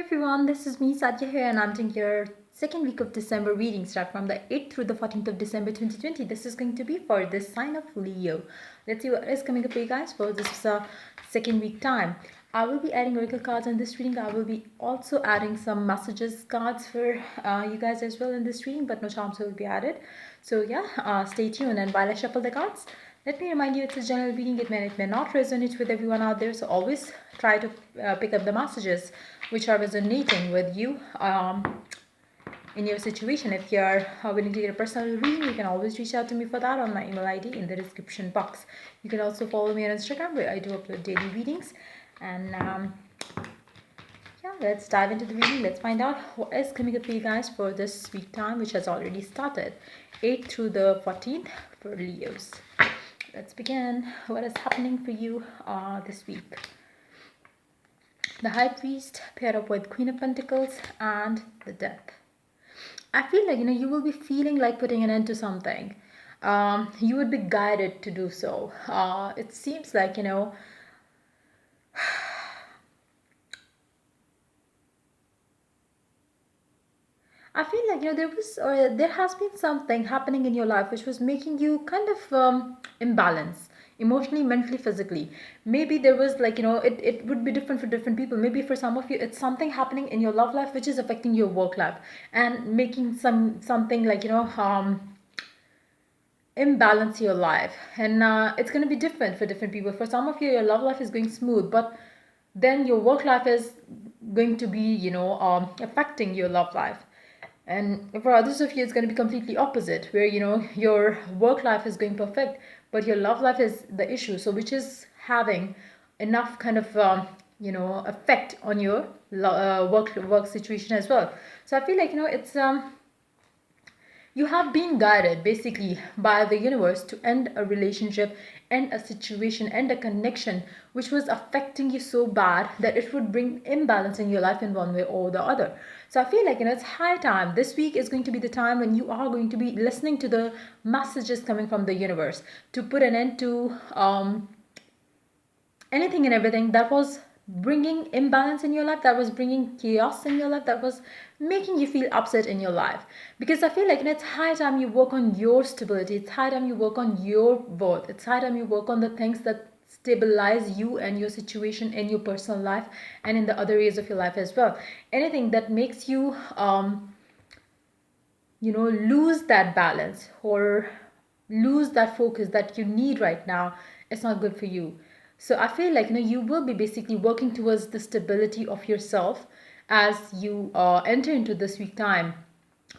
everyone, this is me Satya here and I'm doing your second week of December reading start from the 8th through the 14th of December 2020. This is going to be for the sign of Leo. Let's see what is coming up for you guys for this second week time. I will be adding oracle cards in this reading. I will be also adding some messages cards for you guys as well in this reading, but no charms will be added. So yeah, stay tuned, and while I shuffle the cards, let me remind you it's a general reading. It may not resonate with everyone out there, so always try to pick up the messages which are resonating with you in your situation. If you're willing to get a personal reading, you can always reach out to me for that on my email ID in the description box. You can also follow me on Instagram where I do upload daily readings. And yeah, let's dive into the reading. Let's find out what is coming up for you guys for this week time, which has already started, 8th through the 14th for Leos. Let's begin. What is happening for you this week? The High Priest paired up with Queen of Pentacles and the Death. I feel like, you will be feeling like putting an end to something. You would be guided to do so. It seems like, I feel like there has been something happening in your life which was making you kind of imbalance emotionally, mentally, physically. Maybe there was it would be different for different people. Maybe for some of you it's something happening in your love life which is affecting your work life and making something like imbalance your life. And it's going to be different for different people. For some of you, your love life is going smooth, but then your work life is going to be affecting your love life. And for others of you, it's going to be completely opposite, where your work life is going perfect, but your love life is the issue. So which is having enough kind of effect on your work situation as well. So I feel like it's you have been guided basically by the universe to end a relationship, end a situation, end a connection which was affecting you so bad that it would bring imbalance in your life in one way or the other. So I feel like it's high time. This week is going to be the time when you are going to be listening to the messages coming from the universe to put an end to anything and everything that was bringing imbalance in your life, that was bringing chaos in your life, that was making you feel upset in your life. Because I feel like it's high time you work on your stability. It's high time you work on your worth. It's high time you work on the things that stabilize you and your situation in your personal life and in the other areas of your life as well. Anything that makes you lose that balance or lose that focus that you need right now, it's not good for you. So I feel like you will be basically working towards the stability of yourself as you enter into this week time.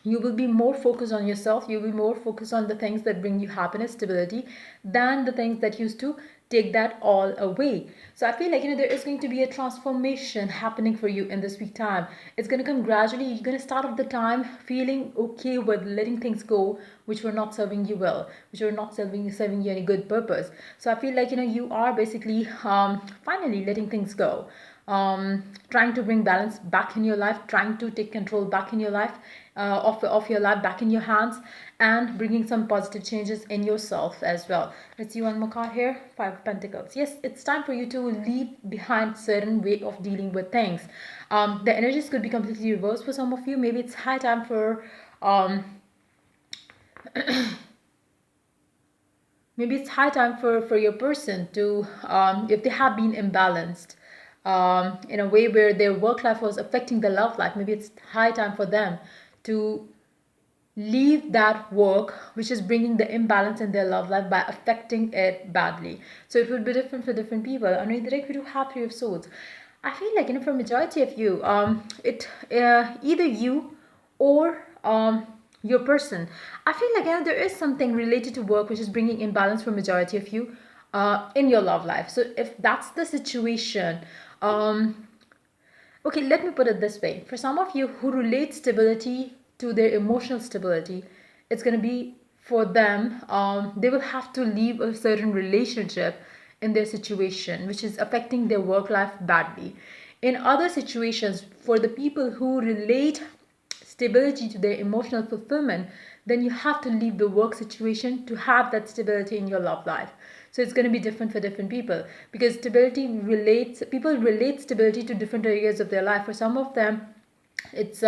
You will be more focused on yourself. You'll be more focused on the things that bring you happiness, stability, than the things that used to take that all away. So I feel like there is going to be a transformation happening for you in this week time. It's going to come gradually. You're going to start off the time feeling okay with letting things go which were not serving you well, which were not serving you any good purpose. So I feel like you are basically finally letting things go, trying to bring balance back in your life, trying to take control back in your life, of your life back in your hands, and bringing some positive changes in yourself as well. Let's see one more card here. 5 of Pentacles. Yes, it's time for you to leave behind certain way of dealing with things. The energies could be completely reversed for some of you. Maybe it's high time for maybe it's high time for your person to if they have been imbalanced in a way where their work life was affecting their love life, maybe it's high time for them to leave that work which is bringing the imbalance in their love life by affecting it badly. So it would be different for different people. Underneath the deck we do have 3 of Swords. I feel like for majority of you, it either you or your person. I feel like there is something related to work which is bringing imbalance for majority of you in your love life. So if that's the situation, okay, let me put it this way. For some of you who relate stability to their emotional stability, it's going to be for them, they will have to leave a certain relationship in their situation, which is affecting their work life badly. In other situations, for the people who relate stability to their emotional fulfillment, then you have to leave the work situation to have that stability in your love life. So it's going to be different for different people, because stability relates, people relate stability to different areas of their life. For some of them, it's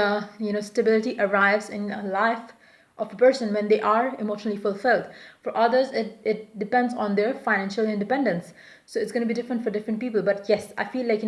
stability arrives in a life of a person when they are emotionally fulfilled. For others, it depends on their financial independence. So it's going to be different for different people. But yes, I feel like,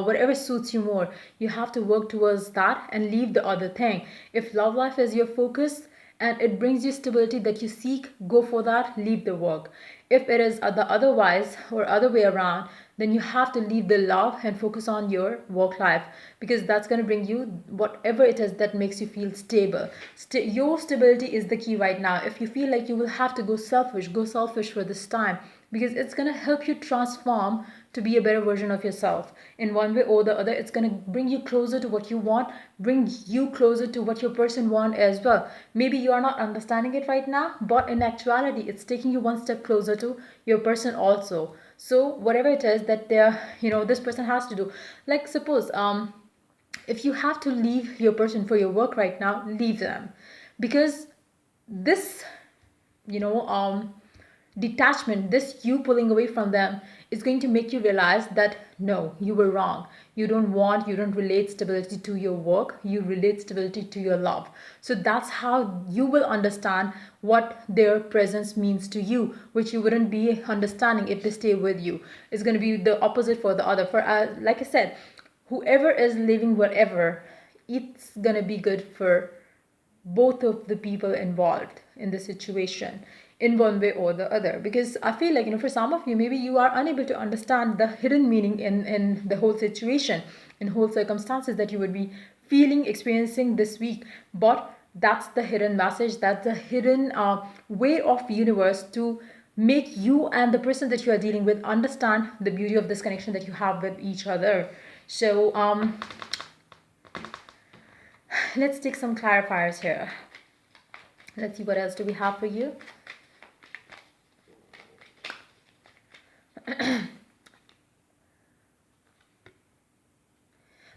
whatever suits you more, you have to work towards that and leave the other thing. If love life is your focus and it brings you stability that you seek, go for that, leave the work. If it is the otherwise or other way around, then you have to leave the love and focus on your work life, because that's going to bring you whatever it is that makes you feel stable. Your stability is the key right now. If you feel like you will have to go selfish for this time, because it's going to help you transform to be a better version of yourself in one way or the other. It's going to bring you closer to what you want, bring you closer to what your person want as well. Maybe you are not understanding it right now, but in actuality it's taking you one step closer to your person also. So whatever it is that they're, this person has to do, like suppose if you have to leave your person for your work right now, leave them, because this, you know um detachment, this you pulling away from them, is going to make you realize that no, you were wrong. You don't relate stability to your work, you relate stability to your love. So that's how you will understand what their presence means to you, which you wouldn't be understanding if they stay with you. It's going to be the opposite for the other. For like I said, whoever is living whatever, it's going to be good for both of the people involved in the situation in one way or the other. Because I feel like, for some of you, maybe you are unable to understand the hidden meaning in the whole situation, in whole circumstances that you would be feeling, experiencing this week. But that's the hidden message, that's the hidden way of universe to make you and the person that you are dealing with understand the beauty of this connection that you have with each other. So let's take some clarifiers here. Let's see what else do we have for you.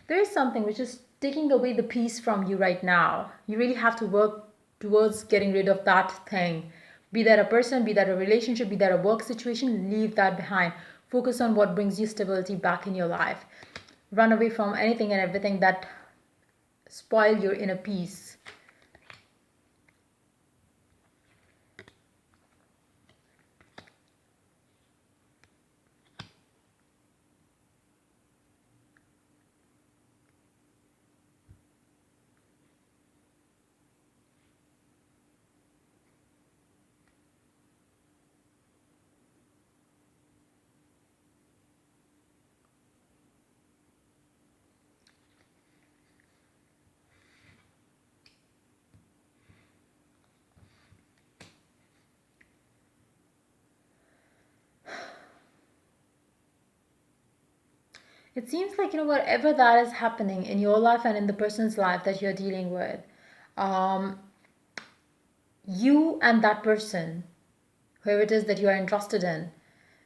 There is something which is taking away the peace from you right now. You really have to work towards getting rid of that thing. Be that a person, be that a relationship, be that a work situation, leave that behind. Focus on what brings you stability back in your life. Run away from anything and everything that spoil your inner peace. It seems like, whatever that is happening in your life and in the person's life that you're dealing with, um, you and that person, whoever it is that you are interested in,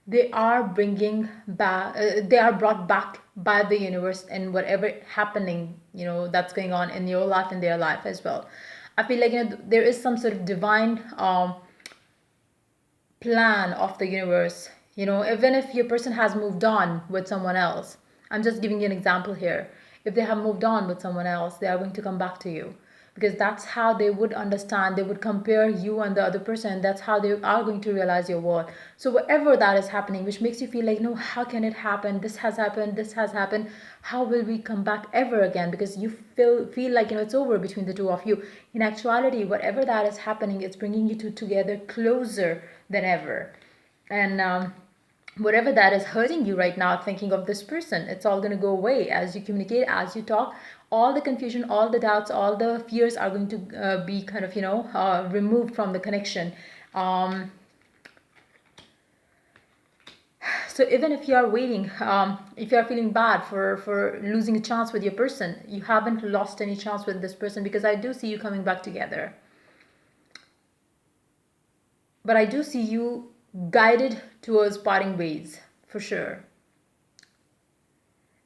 they are bringing back, they are brought back by the universe and whatever happening, that's going on in your life and their life as well. I feel like, there is some sort of divine plan of the universe. Even if your person has moved on with someone else, I'm just giving you an example here. If they have moved on with someone else, they are going to come back to you, because that's how they would understand, they would compare you and the other person. That's how they are going to realize your worth. So whatever that is happening which makes you feel like, no, how can it happen, this has happened, how will we come back ever again, because you feel like, it's over between the two of you. In actuality, whatever that is happening, it's bringing you two together closer than ever. And whatever that is hurting you right now thinking of this person, it's all going to go away as you communicate, as you talk. All the confusion, all the doubts, all the fears are going to be kind of, removed from the connection. So even if you are waiting, if you are feeling bad for losing a chance with your person, you haven't lost any chance with this person, because I do see you coming back together. But I do see you guided towards parting ways, for sure.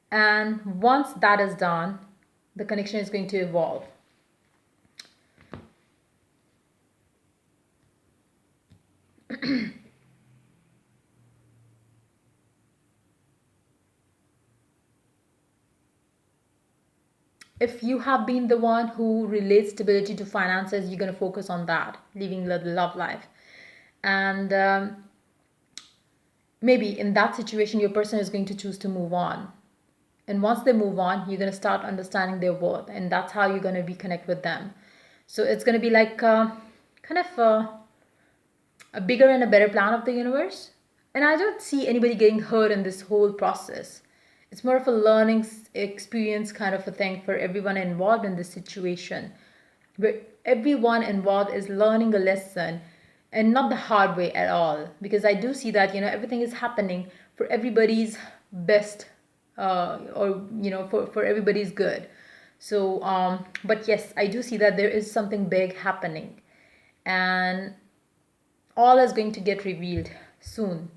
And once that is done, the connection is going to evolve. If you have been the one who relates stability to finances, you're going to focus on that, living the love life. And maybe in that situation, your person is going to choose to move on. And once they move on, you're going to start understanding their worth. And that's how you're going to reconnect with them. So it's going to be like kind of a bigger and a better plan of the universe. And I don't see anybody getting hurt in this whole process. It's more of a learning experience kind of a thing for everyone involved in this situation, where everyone involved is learning a lesson and not the hard way at all. Because I do see that, everything is happening for everybody's best, or, for everybody's good. So, but yes, I do see that there is something big happening. And all is going to get revealed soon.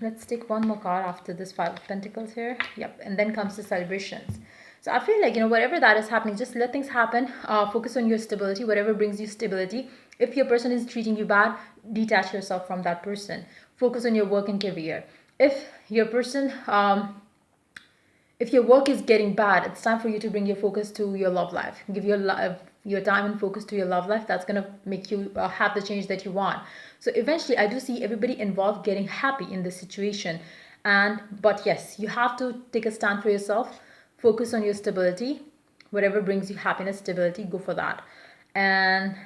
Let's take one more card after this Five of Pentacles here. Yep, and then comes the celebrations. So I feel like, whatever that is happening, just let things happen. Focus on your stability, whatever brings you stability. If your person is treating you bad, detach yourself from that person. Focus on your work and career. If your person, if your work is getting bad, it's time for you to bring your focus to your love life. Give your time and focus to your love life. That's going to make you have the change that you want. So eventually, I do see everybody involved getting happy in this situation. But yes, you have to take a stand for yourself. Focus on your stability. Whatever brings you happiness, stability, go for that. And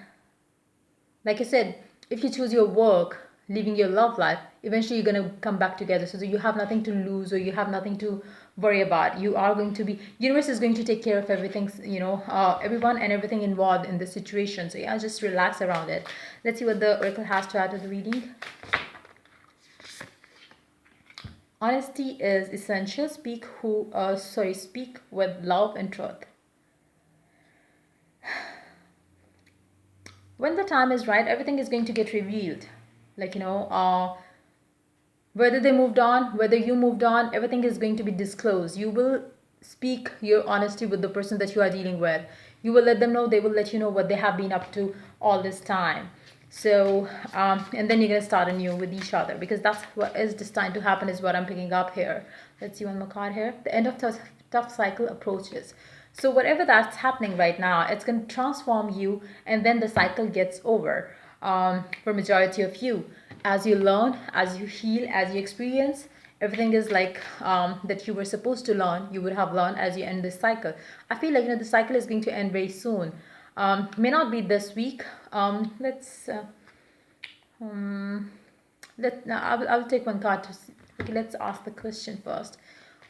like I said, if you choose your work, living your love life, eventually you're going to come back together. So you have nothing to lose, or you have nothing to worry about. You are going to be, universe is going to take care of everything, everyone and everything involved in this situation. So yeah, just relax around it. Let's see what the oracle has to add to the reading. Honesty is essential. Speak with love and truth. When the time is right, everything is going to get revealed. Like, whether they moved on, whether you moved on, everything is going to be disclosed. You will speak your honesty with the person that you are dealing with. You will let them know, they will let you know what they have been up to all this time. So, and then you're going to start anew with each other, because that's what is destined to happen, is what I'm picking up here. Let's see one more card here. The end of tough cycle approaches. So whatever that's happening right now, it's going to transform you, and then the cycle gets over, for majority of you. As you learn, as you heal, as you experience, everything is like that you were supposed to learn, you would have learned as you end this cycle. I feel like, the cycle is going to end very soon. May not be this week. I'll take one card to see. Okay, let's ask the question first.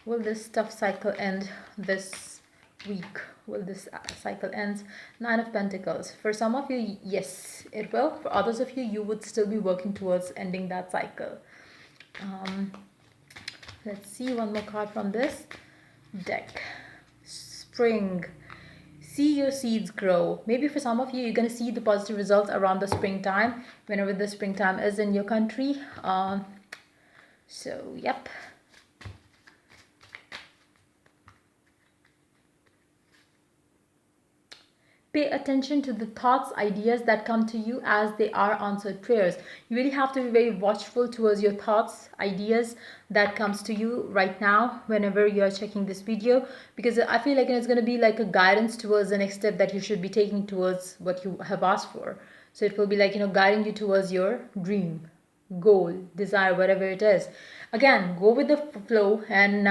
Will this tough cycle end this week? Will this cycle end? Nine of Pentacles. For some of you, yes, it will. For others of you, you would still be working towards ending that cycle. Let's see one more card from this deck. Spring. See your seeds grow. Maybe for some of you, you're going to see the positive results around the springtime, whenever the springtime is in your country. So, yep. Pay attention to the thoughts, ideas that come to you, as they are answered prayers. You really have to be very watchful towards your thoughts, ideas that comes to you right now whenever you are checking this video, because I feel like it's going to be like a guidance towards the next step that you should be taking towards what you have asked for. So it will be like, guiding you towards your dream, goal, desire, whatever it is. Again, go with the flow, and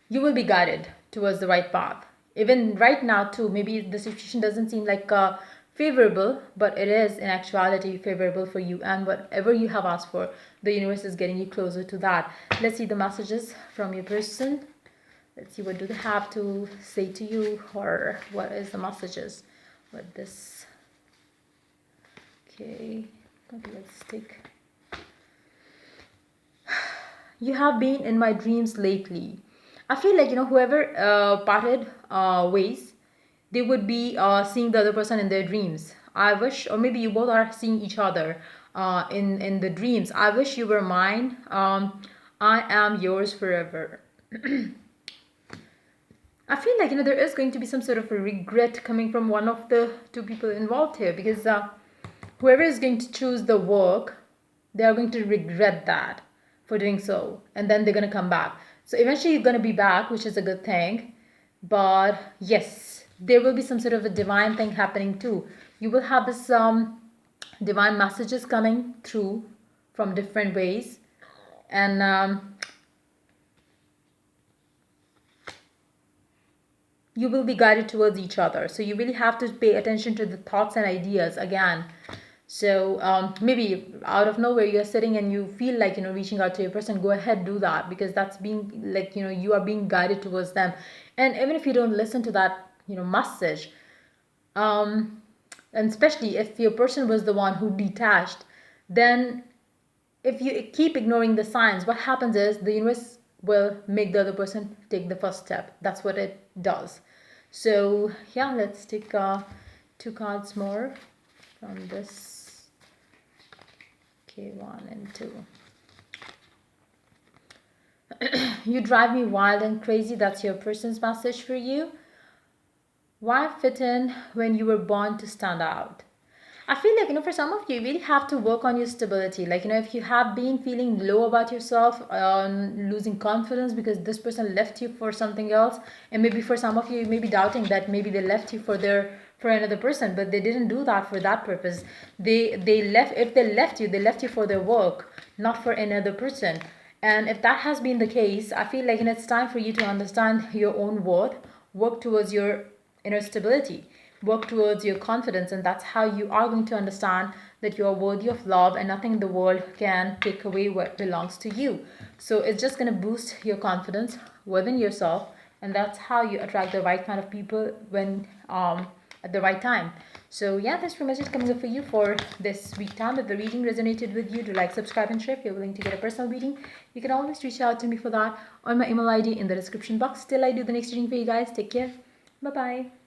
you will be guided towards the right path. Even right now too, maybe the situation doesn't seem like favorable, but it is in actuality favorable for you, and whatever you have asked for, the universe is getting you closer to that. Let's see the messages from your person. Let's see, what do they have to say to you, or what is the messages with this. Okay, let's take. You have been in my dreams lately. I feel like, whoever parted ways, they would be seeing the other person in their dreams. I wish, or maybe you both are seeing each other in the dreams. I wish you were mine. I am yours forever. I feel like, there is going to be some sort of a regret coming from one of the two people involved here, because whoever is going to choose the work, they are going to regret that for doing so, and then they're going to come back. So eventually you're going to be back, which is a good thing. But yes, there will be some sort of a divine thing happening too. You will have this divine messages coming through from different ways, and you will be guided towards each other. So you really have to pay attention to the thoughts and ideas again. So maybe out of nowhere you're sitting and you feel like, reaching out to your person, go ahead, do that, because that's being like, you are being guided towards them. And even if you don't listen to that, message, um, and especially if your person was the one who detached, then if you keep ignoring the signs, what happens is the universe will make the other person take the first step. That's what it does. So yeah, let's take 2 cards more from this. Okay, 1 and 2. You drive me wild and crazy. That's your person's message for you. Why fit in when you were born to stand out? I feel like, for some of you, you really have to work on your stability. Like, if you have been feeling low about yourself, losing confidence because this person left you for something else, and maybe for some of you, you may be doubting that maybe they left you for another person, but they didn't do that for that purpose. They left, if they left you for their work, not for another person. And if that has been the case, I feel like, it's time for you to understand your own worth, work towards your inner stability, work towards your confidence, and that's how you are going to understand that you are worthy of love and nothing in the world can take away what belongs to you. So it's just going to boost your confidence within yourself, and that's how you attract the right kind of people when at the right time. So yeah, that's pretty much it coming up for you for this week time. If the reading resonated with you, do like, subscribe, and share. If you're willing to get a personal reading, you can always reach out to me for that on my email ID in the description box. Till I do the next reading for you guys, take care. Bye bye.